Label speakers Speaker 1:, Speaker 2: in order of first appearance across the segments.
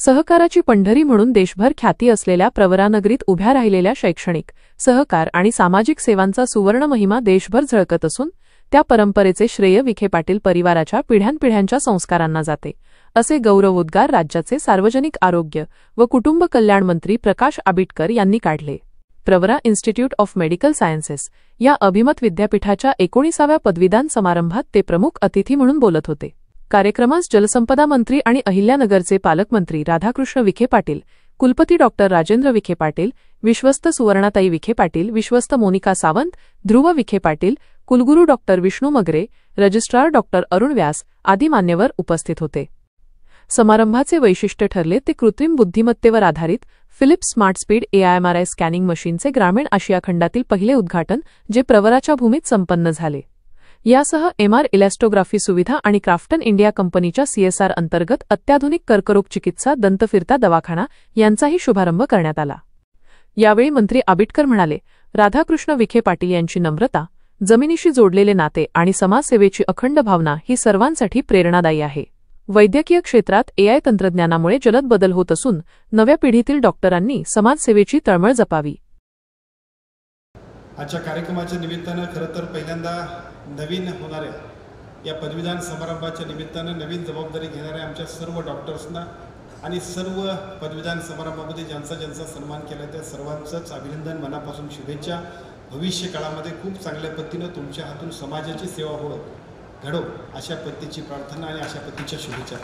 Speaker 1: सहकाराची पंढरी म्हणून देशभर ख्याती असलेल्या प्रवरानगरीत उभ्या राहिलेल्या शैक्षणिक, सहकार आणि सामाजिक सेवांचा सुवर्ण महिमा देशभर झळकत असून त्या परंपरेचे श्रेय विखे पाटील परिवाराच्या पिढ्यानपिढ्यांच्या संस्कारांना जाते, असे गौरवोद्गार राज्याचे सार्वजनिक आरोग्य व कुटुंब कल्याण मंत्री प्रकाश आंबेडकर यांनी काढले. Pravara institute of medical sciences या अभिमत विद्यापीठाच्या 19व्या पदवीदान समारंभात ते प्रमुख अतिथी म्हणून बोलत होते. कार्यक्रमास जलसंपदा मंत्री आणि अहिल्यानगरचे पालकमंत्री राधाकृष्ण विखे पाटील, कुलपती डॉक्टर राजेंद्र विखे पाटील, विश्वस्त सुवर्णाताई विखे पाटील, विश्वस्त मोनिका सावंत, ध्रुव विखे पाटील, कुलगुरू doctor Vishnu Magare, registrar doctor Arun व्यास आदी मान्यवर उपस्थित होते. समारंभाचे वैशिष्ट्य ठरले ते कृत्रिम बुद्धिमत्तेवर आधारित Philips smart speed AIMRI scanning मशीनचे ग्रामीण आशिया खंडातील पहिले उद्घाटन, जे प्रवराच्या भूमीत संपन्न झाले. यासह MR इलॅस्टोग्राफी सुविधा आणि क्राफ्टन इंडिया कंपनीच्या CSR अंतर्गत अत्याधुनिक कर्करोग चिकित्सा दंतफिरता दवाखाना यांचाही शुभारंभ करण्यात आला. यावेळी मंत्री आंबेडकर म्हणाले, राधाकृष्ण विखे पाटील यांची नम्रता, जमिनीशी जोडलेले नाते आणि समाजसेवेची अखंड भावना ही सर्वांसाठी प्रेरणादायी आहे. वैद्यकीय क्षेत्रात AI तंत्रज्ञानामुळे जलद बदल होत असून नव्या पिढीतील डॉक्टरांनी समाजसेवेची तळमळ जपावी.
Speaker 2: आजच्या कार्यक्रमाच्या निमित्तानं खरं तर पहिल्यांदा नवीन होणाऱ्या या पदवीदान समारंभाच्या निमित्तानं नवीन जबाबदारी घेणाऱ्या आमच्या सर्व डॉक्टर्सना आणि सर्व पदवीदान समारंभामध्ये ज्यांचा ज्यांचा सन्मान केला त्या सर्वांचंच अभिनंदन, मनापासून शुभेच्छा. भविष्य काळामध्ये खूप चांगल्या पद्धतीनं तुमच्या हातून समाजाची सेवा घडो अशा पद्धतीची प्रार्थना आणि अशा पद्धतीच्या शुभेच्छा.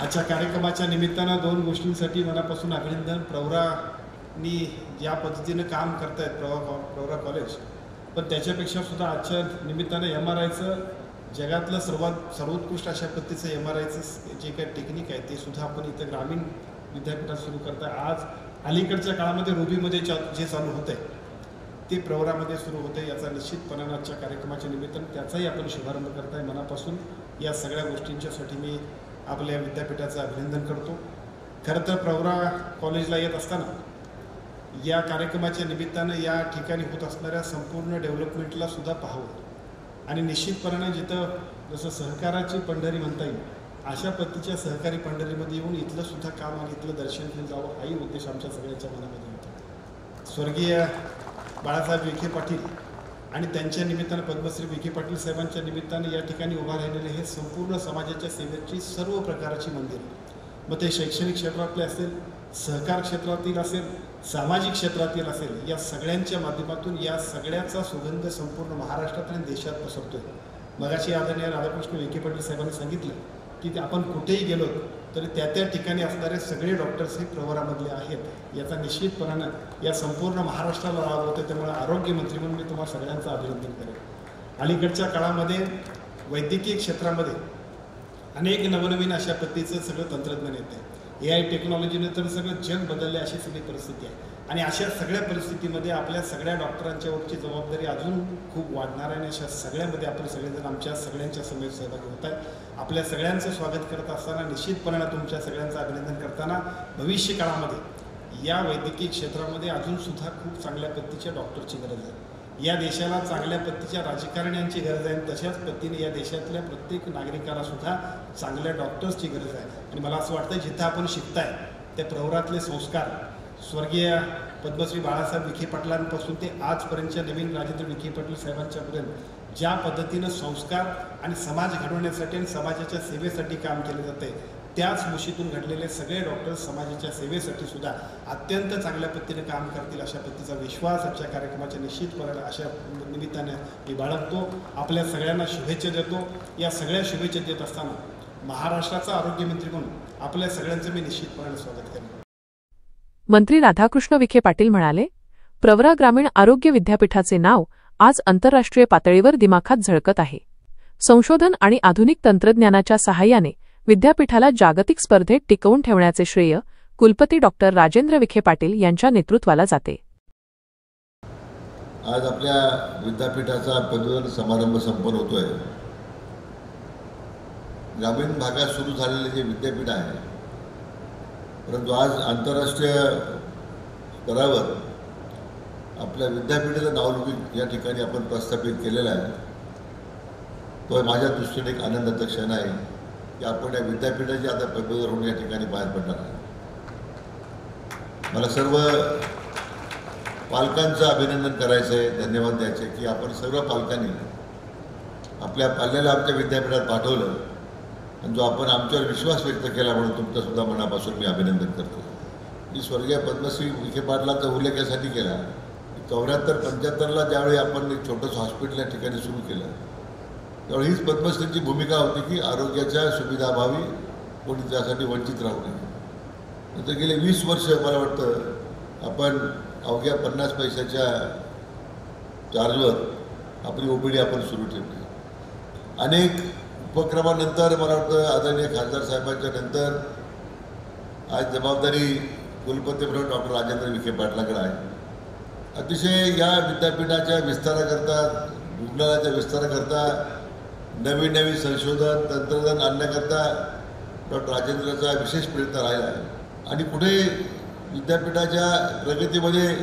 Speaker 2: आजच्या कार्यक्रमाच्या निमित्तानं 2 गोष्टींसाठी मनापासून अभिनंदन. प्रवरानी ज्या पद्धतीनं काम करतायत प्रवरा कॉलेज, पण त्याच्यापेक्षा सुद्धा आजच्या निमित्तानं MRIचं जगातलं सर्वोत्कृष्ट अशा पद्धतीचं MRIचं जे काही टेक्निक आहे ते सुद्धा आपण इथं ग्रामीण विद्यापीठात सुरू करताय. आज अलीकडच्या काळामध्ये रुबीमध्ये जे चालू होतं आहे ते प्रवरामध्ये सुरू होते. याचा निश्चितपणानं आजच्या कार्यक्रमाच्या निमित्तानं त्याचाही आपण शुभारंभ करताय. मनापासून या सगळ्या गोष्टींच्यासाठी मी आपल्या विद्यापीठाचं अभिनंदन करतो. खरं तर प्रवरा कॉलेजला येत असताना या कार्यक्रमाच्या निमित्तानं या ठिकाणी होत असणाऱ्या संपूर्ण डेव्हलपमेंटला सुद्धा पाहावं आणि निश्चितपणानं जिथं जसं सहकाराची पंढरी म्हणता येईल अशा पद्धतीच्या सहकारी पंढरीमध्ये येऊन इथलं सुद्धा काम आणि इथलं दर्शन घेऊन जावं हाही उद्देश आमच्या सगळ्यांच्या मनामध्ये होता. स्वर्गीय बाळासाहेब विखे पाटील आणि त्यांच्या निमित्तानं पद्मश्री विखे पाटील साहेबांच्या निमित्तानं या ठिकाणी उभा राहिलेले हे संपूर्ण समाजाच्या सेवेची सर्व प्रकारची मंदिर, मग ते शैक्षणिक क्षेत्रातले असेल, सहकार क्षेत्रातील असेल, सामाजिक क्षेत्रातील असेल, या सगळ्यांच्या माध्यमातून या सगळ्याचा सुगंध संपूर्ण महाराष्ट्रात आणि देशात पसरतोय. मगाशी आदरणीय राधाकृष्ण विखे पाटील साहेबांनी सांगितलं की आपण कुठेही गेलो तरी त्या ठिकाणी असणारे सगळे डॉक्टर्स हे प्रवरामधले आहेत. याचा निश्चितपणानं या संपूर्ण महाराष्ट्राला लाभ होतो. त्यामुळे आरोग्यमंत्री म्हणून मी तुम्हाला सगळ्यांचं अभिनंदन करेन. अलीकडच्या काळामध्ये वैद्यकीय क्षेत्रामध्ये अनेक नवनवीन अशा पद्धतीचं सगळं तंत्रज्ञान येतं आहे. AI टेक्नॉलॉजीने तर सगळं जग बदलले अशी सगळी परिस्थिती आहे आणि अशा सगळ्या परिस्थितीमध्ये आपल्या सगळ्या डॉक्टरांच्यावरची जबाबदारी अजून खूप वाढणार आहे आणि अशा सगळ्यामध्ये आपण सगळेजण आमच्या सगळ्यांच्या समेत सहभागी होत आहे. आपल्या सगळ्यांचं स्वागत करत असताना निश्चितपणानं तुमच्या सगळ्यांचं अभिनंदन करताना भविष्य काळामध्ये या वैद्यकीय क्षेत्रामध्ये अजूनसुद्धा खूप चांगल्या पद्धतीच्या डॉक्टरची गरज आहे. या देशाला चांगल्या पद्धतीच्या राजकारण्यांची गरज आहे आणि तशाच पद्धतीने या देशातल्या प्रत्येक नागरिकाला सुद्धा चांगल्या डॉक्टर्सची गरज आहे. आणि मला असं वाटतं जिथं आपण शिकताय त्या प्रवरातले संस्कार स्वर्गीय पद्मश्री बाळासाहेब विखे पाटलांपासून ते आजपर्यंतच्या नवीन राजेंद्र विखे पाटील साहेबांच्यापर्यंत ज्या पद्धतीनं संस्कार आणि समाज घडवण्यासाठी आणि समाजाच्या सेवेसाठी काम केले जाते त्याच मुशीतून घडलेले सगळे डॉक्टर्स समाजाच्या सेवेसाठी सुद्धा अत्यंत चांगल्या पद्धतीने काम करतील अशा पद्धतीचा विश्वास आजच्या कार्यक्रमाच्या निश्चितपणे अशा निमित्ताने मी बाळगतो. आपल्या सगळ्यांना शुभेच्छा देतो. या सगळ्या शुभेच्छा देत असताना महाराष्ट्राचा आरोग्यमंत्री म्हणून आपल्या सगळ्यांचं मी निश्चितपणे स्वागत करेन.
Speaker 1: मंत्री राधाकृष्ण विखे पाटील म्हणाले, प्रवरा ग्रामीण आरोग्य विद्यापीठाचे नाव आज आंतरराष्ट्रीय पातळीवर दिमाखात झळकत आहे. संशोधन आणि आधुनिक तंत्रज्ञानाच्या सहाय्याने विद्यापीठाला जागतिक स्पर्धेत टिकवून ठेवण्याचे श्रेय कुलपती डॉक्टर राजेंद्र विखे पाटील यांच्या नेतृत्वाला जाते.
Speaker 3: आज आपल्या विद्यापीठाचा पदवीदान समारंभ संपन्न होतोय. ग्रामीण भागात सुरू झालेले जे विद्यापीठ आहे, परंतु आज आंतरराष्ट्रीय स्तरावर आपल्या विद्यापीठाचं नावलौकिक या ठिकाणी आपण प्रस्थापित केलेलं आहे. तो माझ्या दृष्टीने एक आनंदाचा क्षण आहे. की आपण या विद्यापीठाची आता पदवीधर होऊन या ठिकाणी बाहेर पडणार आहे. मला सर्व पालकांचं अभिनंदन करायचं आहे, धन्यवाद द्यायचे की आपण सर्व पालकांनी आपल्या पाल्याला आमच्या विद्यापीठात पाठवलं आणि जो आपण आमच्यावर विश्वास व्यक्त केला म्हणून तुमचंसुद्धा मनापासून मी अभिनंदन करतो. मी स्वर्गीय पद्मश्री विखे पाटलांचा उल्लेख यासाठी केला 74-75ला ज्यावेळी आपण एक छोटंसं हॉस्पिटल या ठिकाणी सुरू केलं त्यावेळी हीच पद्मश्रीची भूमिका होती की आरोग्याच्या सुविधाअभावी कोणी त्यासाठी वंचित राहू नये. नंतर गेले 20 वर्ष मला वाटतं आपण अवघ्या 50 पैशाच्या चार्जवर आपली OPD आपण सुरू ठेवली. अनेक उपक्रमानंतर मला वाटतं आदरणीय खासदार साहेबांच्या नंतर आज जबाबदारी कुलपती म्हणून डॉक्टर राजेंद्र विखे पाटलांकडे आहे. अतिशय या विद्यापीठाच्या विस्ताराकरता, रुग्णालयाच्या विस्ताराकरता, नवीन संशोधन तंत्रज्ञान आणण्याकरता डॉक्टर राजेंद्रचा विशेष प्रयत्न राहिला आहे. आणि कुठे विद्यापीठाच्या प्रगतीमध्ये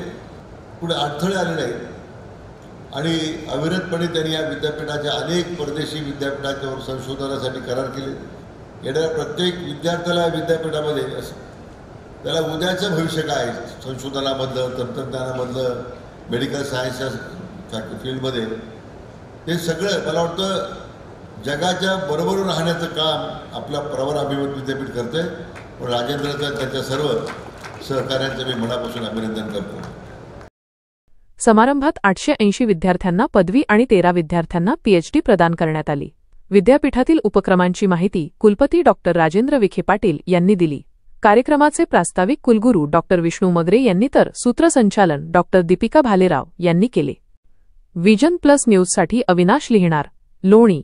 Speaker 3: कुठे अडथळे आले नाहीत आणि अविरतपणे त्यांनी या विद्यापीठाच्या अनेक परदेशी विद्यापीठांच्यावर संशोधनासाठी करार केले. येणाऱ्या प्रत्येक विद्यार्थ्याला विद्यापीठामध्ये त्याला उद्याचं भविष्य काय संशोधनामधलं, तंत्रज्ञानामधलं, मेडिकल सायन्सच्या फील्डमध्ये ते सगळं मला वाटतं जगाच्या बरोबर राहण्याचं काम आपला प्रवर अभिमत विद्यापीठ करतं आहे. पण राजेंद्रचं त्यांच्या सर्व सहकार्यांचं मी मनापासून अभिनंदन करतो.
Speaker 1: समारंभात 880 विद्यार्थ्यांना पदवी आणि 13 विद्यार्थ्यांना PhD प्रदान करण्यात आली. विद्यापीठातील उपक्रमांची माहिती कुलपती डॉक्टर राजेंद्र विखे पाटील यांनी दिली. कार्यक्रमाचे प्रास्ताविक कुलगुरू डॉक्टर विष्णू मगरे यांनी तर सूत्रसंचालन डॉक्टर दीपिका भालेराव यांनी केले. विजन प्लस न्यूजसाठी अविनाश लिहिणार, लोणी.